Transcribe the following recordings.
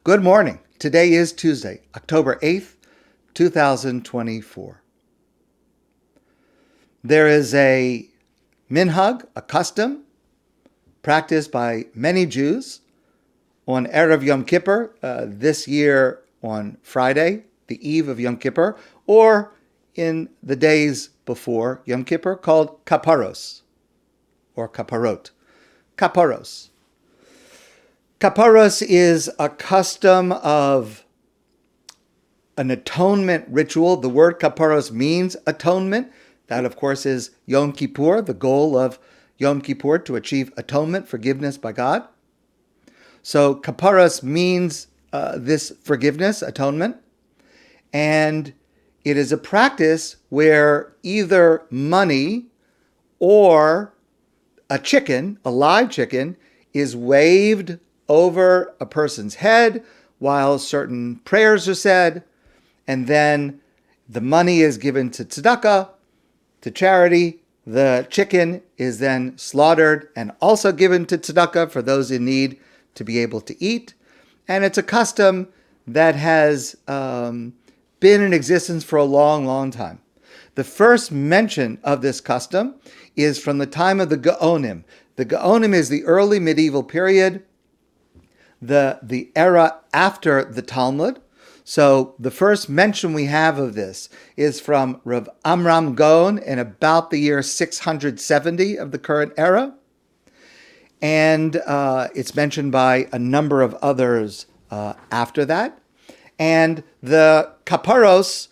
Good morning. Today is Tuesday, October 8th, 2024. There is a minhag, a custom, practiced by many Jews on Erev Yom Kippur, this year on Friday, the eve of Yom Kippur, or in the days before Yom Kippur, called Kapporos, or Kapporot. Kapporos. Kapporos is a custom of an atonement ritual. The word Kapporos means atonement. That, of course, is Yom Kippur, the goal of Yom Kippur, to achieve atonement, forgiveness by God. So Kapporos means this forgiveness, atonement. And it is a practice where either money or a chicken, a live chicken, is waved over a person's head while certain prayers are said, and then the money is given to tzedakah, to charity. The chicken is then slaughtered and also given to tzedakah for those in need to be able to eat. And it's a custom that has been in existence for a long, long time. The first mention of this custom is from the time of the Gaonim. The Gaonim is the early medieval period, the era after the Talmud. So the first mention we have of this is from Rav Amram Gaon in about the year 670 of the current era. And it's mentioned by a number of others after that. And the Kapporos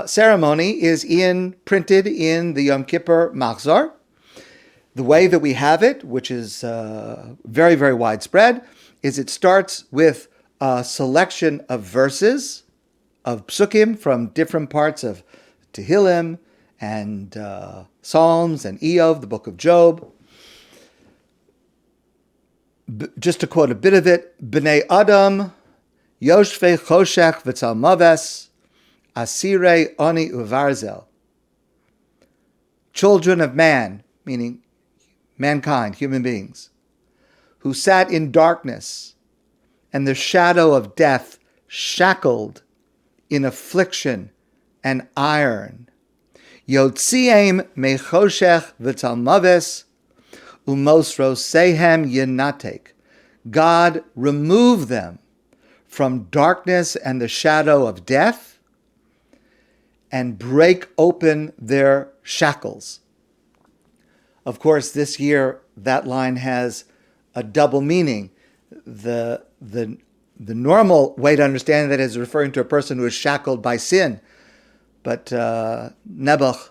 ceremony is printed in the Yom Kippur Machzor. The way that we have it, which is very, very widespread, is it starts with a selection of verses, of psukim from different parts of Tehillim and Psalms and Eov, the book of Job. Just to quote a bit of it, B'nei Adam, Yoshvei Choshech v'Tzalmaves, Asirei Oni Uvarzel. Children of man, meaning mankind, human beings, who sat in darkness and the shadow of death, shackled in affliction and iron. Yotziem mechoshech v'tzalmaves umosrosehem yenatek. God remove them from darkness and the shadow of death and break open their shackles. Of course, this year, that line has a double meaning. The normal way to understand that is referring to a person who is shackled by sin. But Nebuch,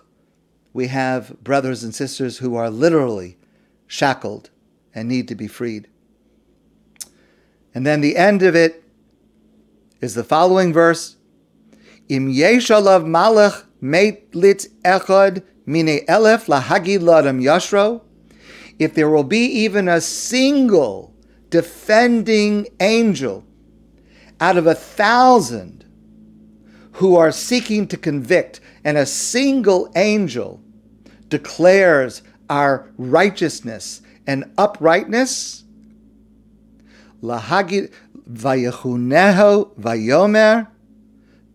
we have brothers and sisters who are literally shackled and need to be freed. And then the end of it is the following verse. Im yesh alav malach meitlitz echad mine elef lahagi ladam yashro. If there will be even a single defending angel out of 1,000 who are seeking to convict, and a single angel declares our righteousness and uprightness, lahagi vayechuneho vayomer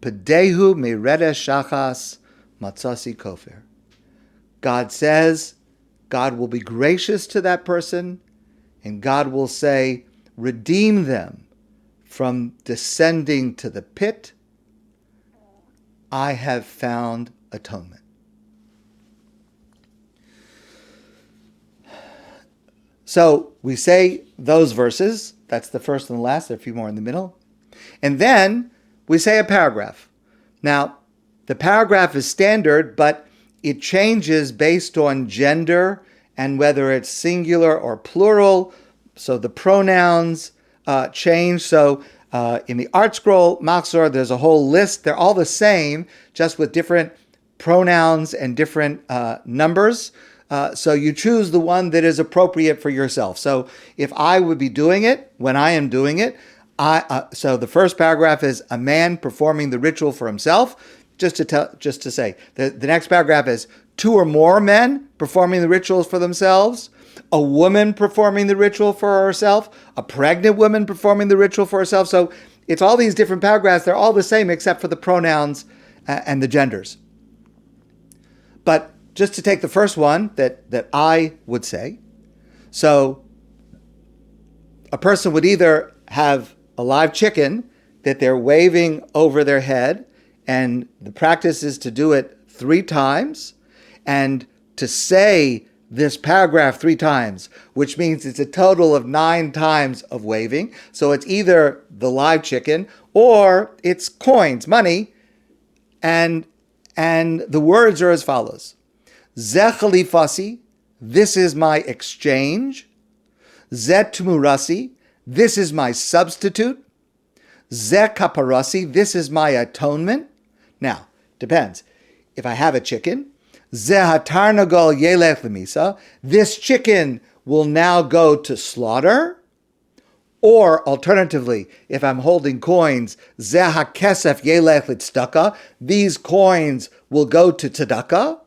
pedehu merede shachas matzasi kofer. God says, God will be gracious to that person, and God will say, redeem them from descending to the pit. I have found atonement. So we say those verses. That's the first and the last. There are a few more in the middle. And then we say a paragraph. Now, the paragraph is standard, but it changes based on gender and whether it's singular or plural. So the pronouns change. So in the Art Scroll Machzor, there's a whole list. They're all the same, just with different pronouns and different numbers. So you choose the one that is appropriate for yourself. So if I would be doing it, when I am doing it, so the first paragraph is a man performing the ritual for himself. Just to say, the next paragraph is two or more men performing the rituals for themselves, a woman performing the ritual for herself, a pregnant woman performing the ritual for herself. So It's all these different paragraphs. They're all the same except for the pronouns and the genders. But just to take the first one that I would say, so a person would either have a live chicken that they're waving over their head, and the practice is to do it 3 times, and to say this paragraph 3 times, which means it's a total of 9 times of waving. So it's either the live chicken or it's coins, money, and the words are as follows: Ze chalifasi, this is my exchange. Ze tumurasi, this is my substitute. Ze kapporasi, this is my atonement. Now, depends. If I have a chicken, Ze hatarnagol yelech lemisa, this chicken will now go to slaughter. Or alternatively, if I'm holding coins, Ze hakesef yelech litzdaka, these coins will go to tzedakah.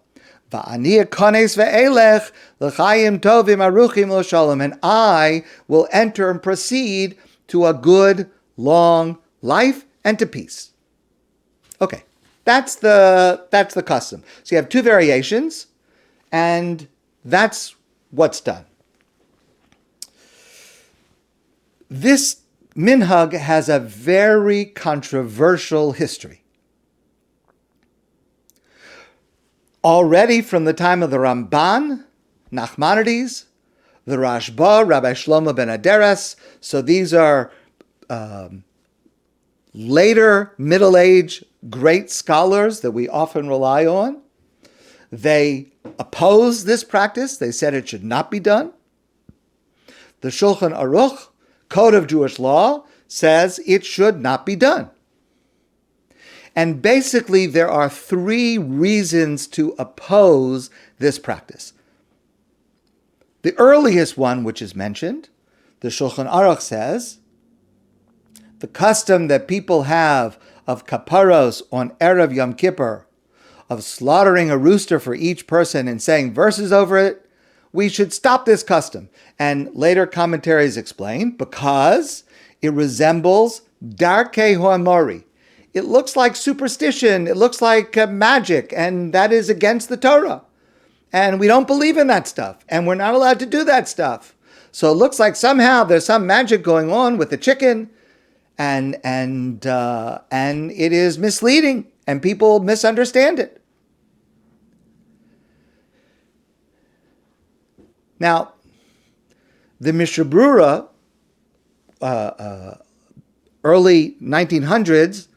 Va'ani kones ve'elech l'chayim tovim aruchim l'shalom, and I will enter and proceed to a good, long life and to peace. Okay, that's the custom. So you have 2 variations, and that's what's done. This minhag has a very controversial history. Already from the time of the Ramban, Nachmanides, the Rashba, Rabbi Shlomo ben Aderes, so these are later Middle Age great scholars that we often rely on. They opposed this practice. They said it should not be done. The Shulchan Aruch, Code of Jewish Law, says it should not be done. And basically, there are 3 reasons to oppose this practice. The earliest one, which is mentioned, the Shulchan Aruch says, the custom that people have of Kapporos on Erev Yom Kippur, of slaughtering a rooster for each person and saying verses over it, we should stop this custom. And later commentaries explain, because it resembles Darkei Ho'amori. It looks like superstition, it looks like magic, and that is against the Torah. And we don't believe in that stuff, and we're not allowed to do that stuff. So it looks like somehow there's some magic going on with the chicken, and it is misleading, and people misunderstand it. Now, the Mishnah Brura, early 1900s,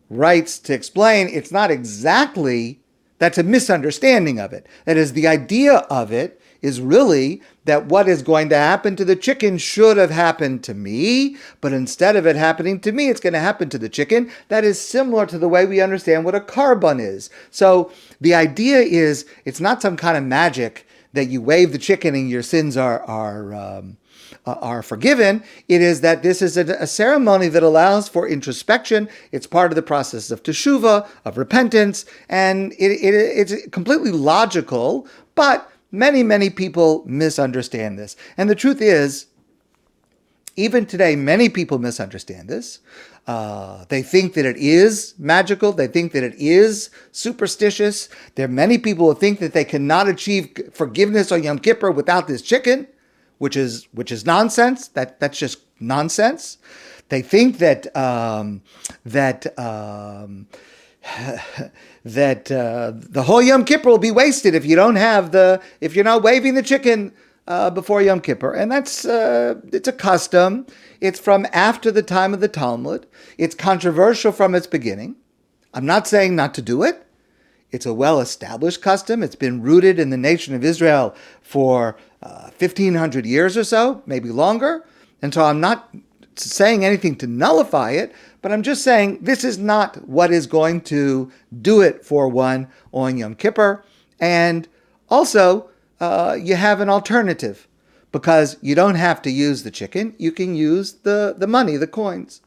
writes to explain it's not exactly, that's a misunderstanding of it. That is, the idea of it is really that what is going to happen to the chicken should have happened to me, but instead of it happening to me, it's going to happen to the chicken. That is similar to the way we understand what a korban is. So the idea is, it's not some kind of magic that you wave the chicken and your sins are forgiven. It is that this is a ceremony that allows for introspection. It's part of the process of teshuvah, of repentance, and it's completely logical, but many people misunderstand this. And the truth is, even today, many people misunderstand this. They think that it is magical. They think that it is superstitious. There are many people who think that they cannot achieve forgiveness on Yom Kippur without this chicken, which is nonsense. That's just nonsense. They think that the whole Yom Kippur will be wasted if you're not waving the chicken before Yom Kippur. And that's it's a custom. It's from after the time of the Talmud. It's controversial from its beginning. I'm not saying not to do it. It's a well-established custom. It's been rooted in the nation of Israel for 1,500 years or so, maybe longer. And so I'm not saying anything to nullify it, but I'm just saying this is not what is going to do it for one on Yom Kippur. And also, you have an alternative, because you don't have to use the chicken. You can use the money, the coins.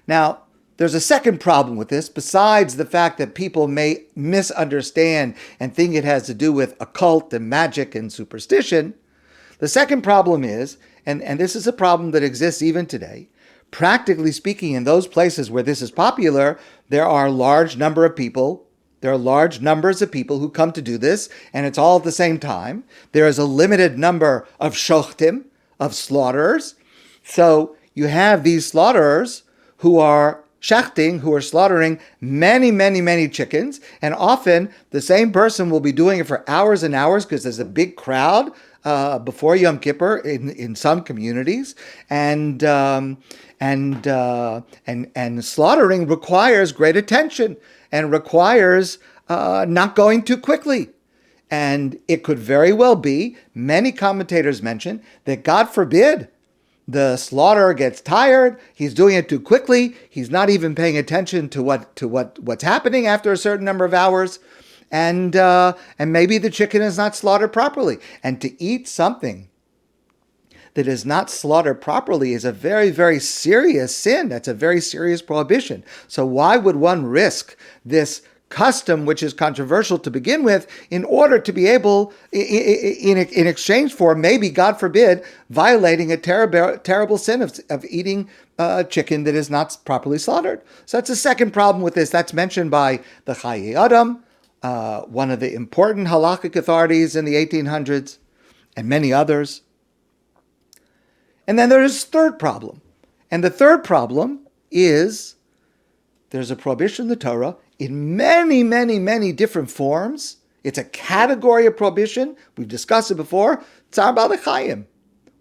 Now, there's a second problem with this, besides the fact that people may misunderstand and think it has to do with occult and magic and superstition. The second problem is, and this is a problem that exists even today, Practically speaking, in those places where this is popular, there are large number of people. There are large numbers of people who come to do this, and it's all at the same time. There is a limited number of shochtim, of slaughterers. So you have these slaughterers who are shachting, who are slaughtering many, many, many chickens. And often the same person will be doing it for hours and hours because there's a big crowd before Yom Kippur in some communities. And slaughtering requires great attention and requires not going too quickly. And it could very well be, many commentators mention, that God forbid the slaughterer gets tired, he's doing it too quickly, he's not even paying attention to what's happening after a certain number of hours, and maybe the chicken is not slaughtered properly. And to eat something that is not slaughtered properly is a very, very serious sin. That's a very serious prohibition. So why would one risk this custom, which is controversial to begin with, in order to be able, in exchange for maybe, God forbid, violating a terrible sin of eating chicken that is not properly slaughtered? So that's the second problem with this. That's mentioned by the Chayei Adam, one of the important halakhic authorities in the 1800s, and many others. And then there's a third problem. And the third problem is there's a prohibition in the Torah in many, many, many different forms. It's a category of prohibition. We've discussed it before. Tzar Ba'alei Chayim.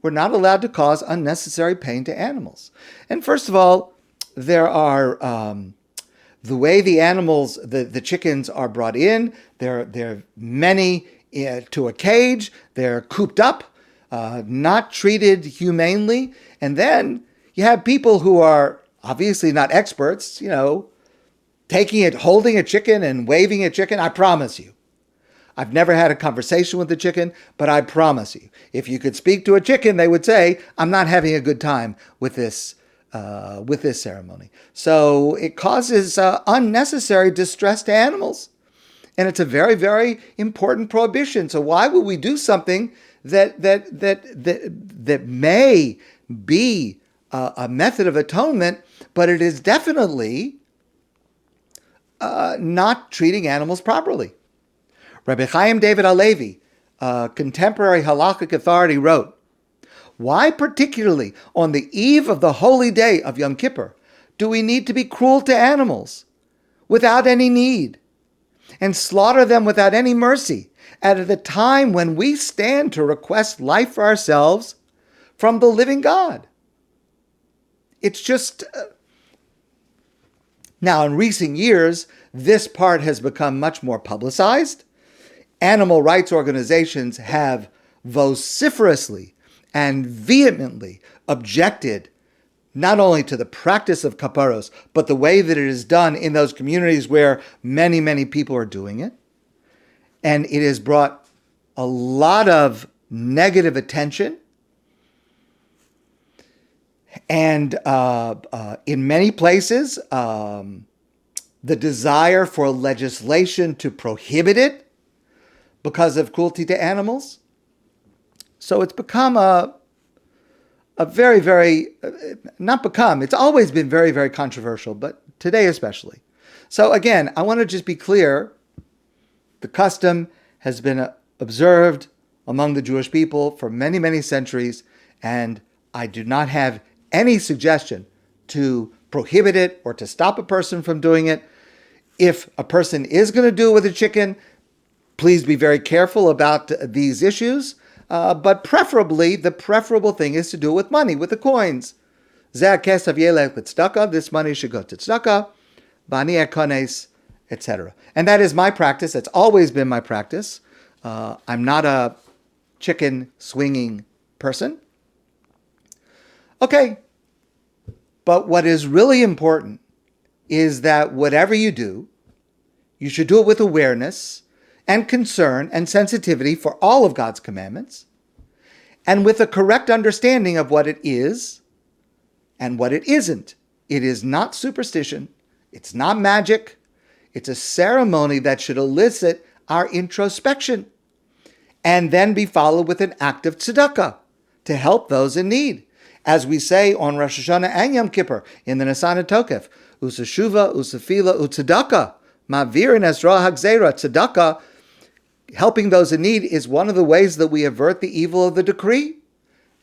We're not allowed to cause unnecessary pain to animals. And first of all, there are the way the animals, the chickens are brought in. They're many to a cage. They're cooped up, not treated humanely. And then you have people who are obviously not experts, taking it, holding a chicken and waving a chicken. I promise you, I've never had a conversation with the chicken, but I promise you, if you could speak to a chicken, they would say, I'm not having a good time with this ceremony. So it causes unnecessary distress to animals. And it's a very, very important prohibition. So why would we do something that may be a method of atonement, but it is definitely not treating animals properly? Rabbi Chaim David Halevi, a contemporary halakhic authority, wrote, "Why particularly on the eve of the holy day of Yom Kippur do we need to be cruel to animals without any need and slaughter them without any mercy at the time when we stand to request life for ourselves from the living God?" It's just... Now, in recent years, this part has become much more publicized. Animal rights organizations have vociferously and vehemently objected not only to the practice of Kapporos, but the way that it is done in those communities where many, many people are doing it. And it has brought a lot of negative attention. And in many places, the desire for legislation to prohibit it because of cruelty to animals. So it's become a very, very, not become, it's always been very, very controversial, but today especially. So again, I want to just be clear. The custom has been observed among the Jewish people for many, many centuries, and I do not have any suggestion to prohibit it or to stop a person from doing it. If a person is going to do it with a chicken, please be very careful about these issues. But preferably, the preferable thing is to do it with money, with the coins. Zeh kesef yelech tzedakah. This money should go to tzedakah, bani ekones, etc. And that is my practice. That's always been my practice. I'm not a chicken swinging person. Okay. But what is really important is that whatever you do, you should do it with awareness and concern and sensitivity for all of God's commandments, and with a correct understanding of what it is and what it isn't. It is not superstition. It's not magic. It's a ceremony that should elicit our introspection and then be followed with an act of tzedakah to help those in need. as we say on Rosh Hashanah and Yom Kippur in the Nisan Tokef, Usashuva, Usafila, Utzedakah, Ma'virin Ezra Hagzera, Tzedakah, helping those in need is one of the ways that we avert the evil of the decree.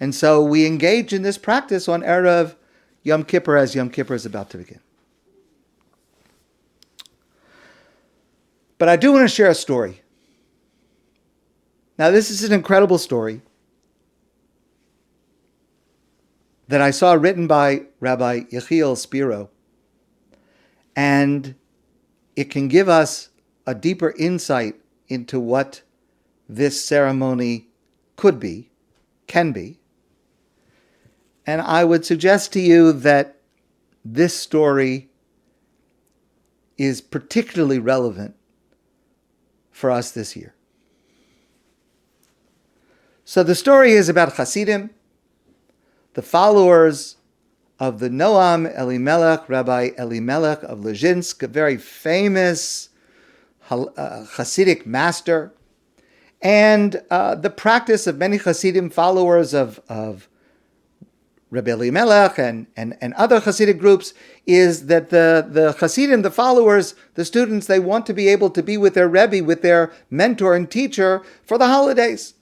And so we engage in this practice on Erev Yom Kippur as Yom Kippur is about to begin. But I do want to share a story. Now, this is an incredible story that I saw written by Rabbi Yechiel Spero. And it can give us a deeper insight into what this ceremony could be, can be. And I would suggest to you that this story is particularly relevant for us this year. So the story is about Hasidim, the followers of the Noam Elimelech, Rabbi Elimelech of Lezhinsk, a very famous Hasidic master, and the practice of many Hasidim followers of Rabbi Elimelech and other Hasidic groups is that the Hasidim, the followers, the students, they want to be able to be with their Rebbe, with their mentor and teacher for the holidays.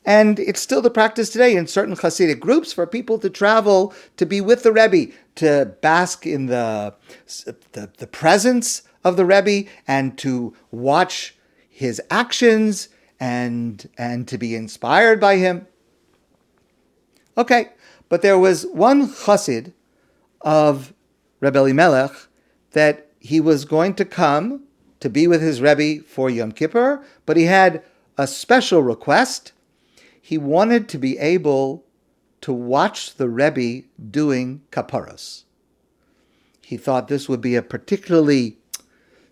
And it's still the practice today in certain Hasidic groups for people to travel to be with the Rebbe, to bask in the presence of the Rebbe and to watch his actions and to be inspired by him. Okay, but there was one Chassid of Rebbe Elimelech that he was going to come to be with his Rebbe for Yom Kippur, but he had a special request. He wanted to be able to watch the Rebbe doing Kapporos. He thought this would be a particularly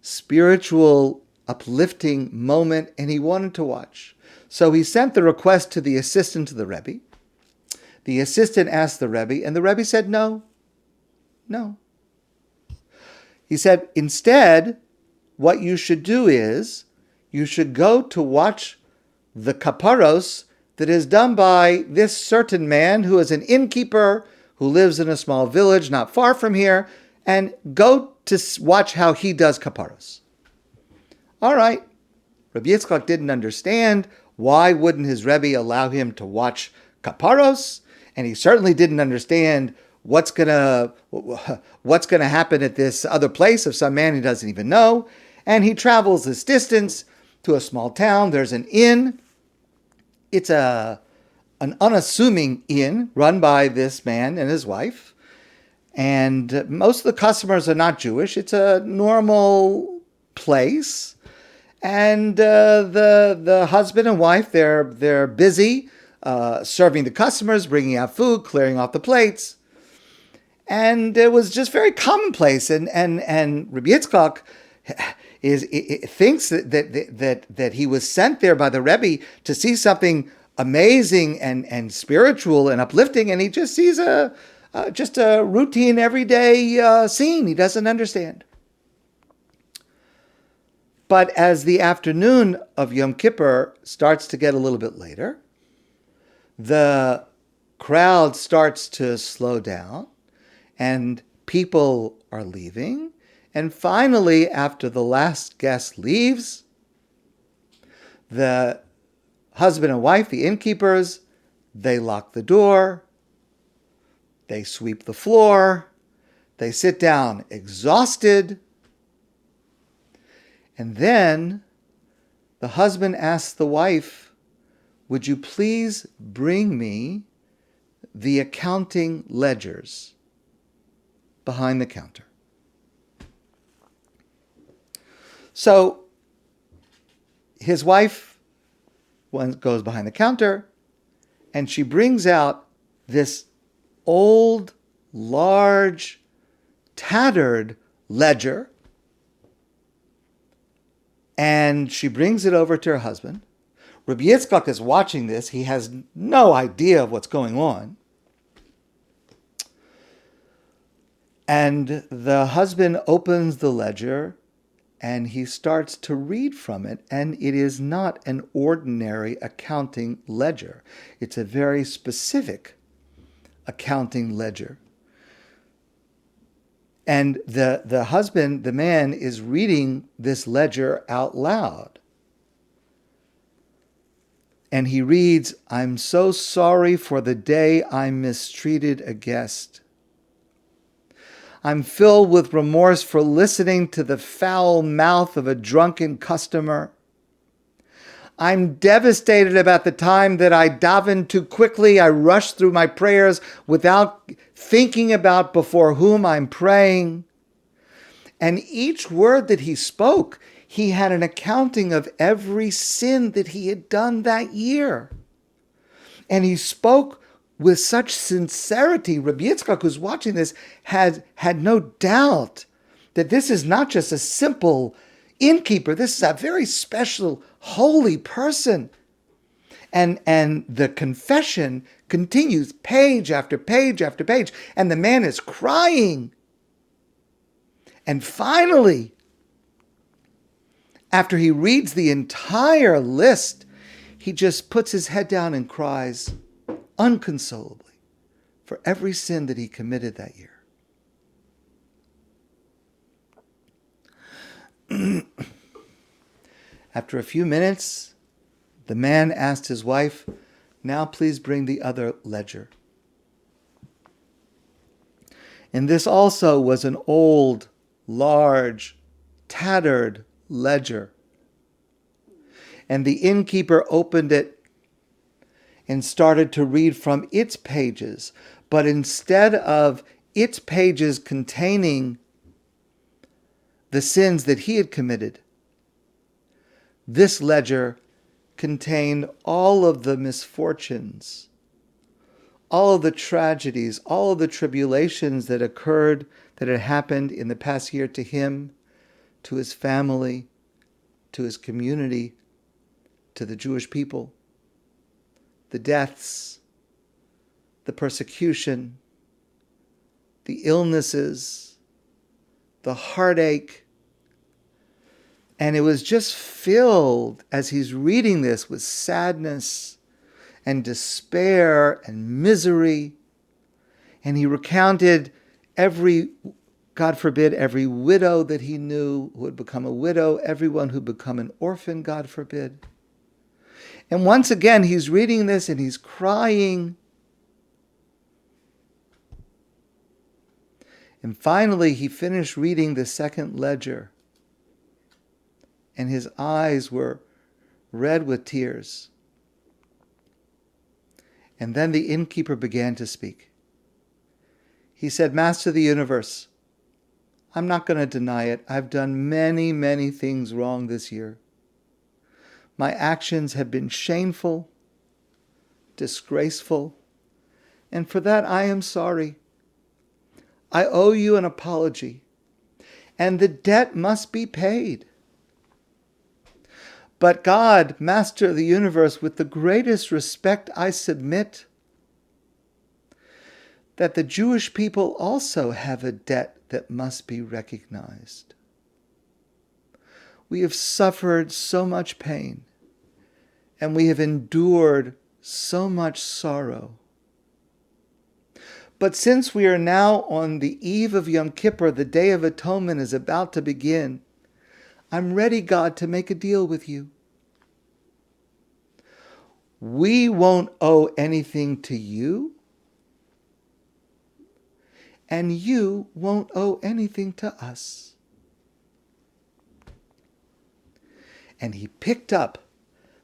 spiritual, uplifting moment, and he wanted to watch. So he sent the request to the assistant to the Rebbe. The assistant asked the Rebbe, and the Rebbe said, no. He said, instead, what you should do is, you should go to watch the Kapporos that is done by this certain man who is an innkeeper who lives in a small village not far from here, and go to watch how he does Kapporos. All right. Rabbi Yitzchak didn't understand why wouldn't his Rebbe allow him to watch Kapporos, and he certainly didn't understand what's gonna happen at this other place of some man he doesn't even know. And he travels this distance to a small town. There's an inn. It's an unassuming inn run by this man and his wife. And most of the customers are not Jewish. It's a normal place. And the husband and wife, they're busy serving the customers, bringing out food, clearing off the plates. And it was just very commonplace. And Rabbi Yitzchak thinks that he was sent there by the Rebbe to see something amazing and spiritual and uplifting, and he just sees just a routine, everyday scene. He doesn't understand. But as the afternoon of Yom Kippur starts to get a little bit later, the crowd starts to slow down, and people are leaving. And finally, after the last guest leaves, the husband and wife, the innkeepers, they lock the door, they sweep the floor, they sit down exhausted, and then the husband asks the wife, would you please bring me the accounting ledgers behind the counter? So his wife goes behind the counter and she brings out this old, large, tattered ledger, and she brings it over to her husband. Rabbi Yitzchak is watching this. He has no idea of what's going on. And the husband opens the ledger and he starts to read from it, and it is not an ordinary accounting ledger. It's a very specific accounting ledger. And the husband, the man, is reading this ledger out loud. And he reads, "I'm so sorry for the day I mistreated a guest. I'm filled with remorse for listening to the foul mouth of a drunken customer. I'm devastated about the time that I davened too quickly. I rushed through my prayers without thinking about before whom I'm praying." And each word that he spoke, he had an accounting of every sin that he had done that year. And he spoke with such sincerity. Rabbi Yitzchak, who's watching this, had no doubt that this is not just a simple innkeeper. This is a very special, holy person. And the confession continues page after page after page. And the man is crying. And finally, after he reads the entire list, he just puts his head down and cries unconsolably for every sin that he committed that year. After a few minutes, the man asked his wife, "Now please bring the other ledger." And this also was an old, large, tattered ledger. And the innkeeper opened it and started to read from its pages. But instead of its pages containing the sins that he had committed, this ledger contained all of the misfortunes, all of the tragedies, all of the tribulations that occurred, that had happened in the past year to him, to his family, to his community, to the Jewish people. The deaths, the persecution, the illnesses, the heartache. And it was just filled, as he's reading this, with sadness and despair and misery. And he recounted every, God forbid, every widow that he knew who had become a widow, everyone who had become an orphan, God forbid. And once again, he's reading this and he's crying. And finally, he finished reading the second ledger. And his eyes were red with tears. And then the innkeeper began to speak. He said, "Master of the universe, I'm not going to deny it. I've done many, many things wrong this year. My actions have been shameful, disgraceful, and for that I am sorry. I owe you an apology, and the debt must be paid. But God, Master of the universe, with the greatest respect I submit that the Jewish people also have a debt that must be recognized. We have suffered so much pain, and we have endured so much sorrow. But since we are now on the eve of Yom Kippur, the Day of Atonement is about to begin, I'm ready, God, to make a deal with you. We won't owe anything to you, and you won't owe anything to us." And he picked up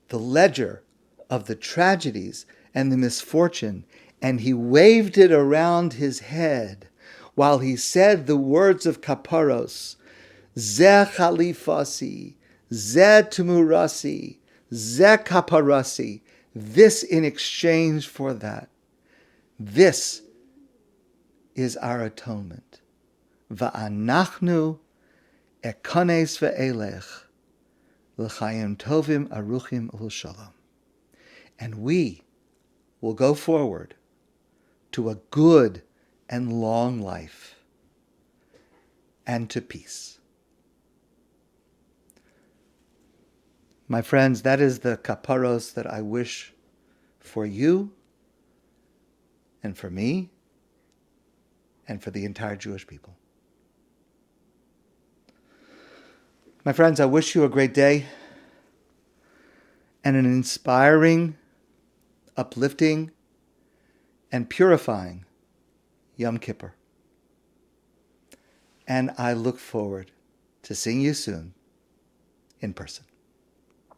the ledger of the tragedies and the misfortune, and he waved it around his head while he said the words of Kapporos, "Ze chalifasi, ze tumurasi, ze kapparasi," this in exchange for that. This is our atonement. Va'anachnu ekones ve'elech l'chaim tovim aruchim u'shalom. And we will go forward to a good and long life and to peace. My friends, that is the Kapporos that I wish for you and for me and for the entire Jewish people. My friends, I wish you a great day and an inspiring, uplifting, and purifying Yom Kippur. And I look forward to seeing you soon in person.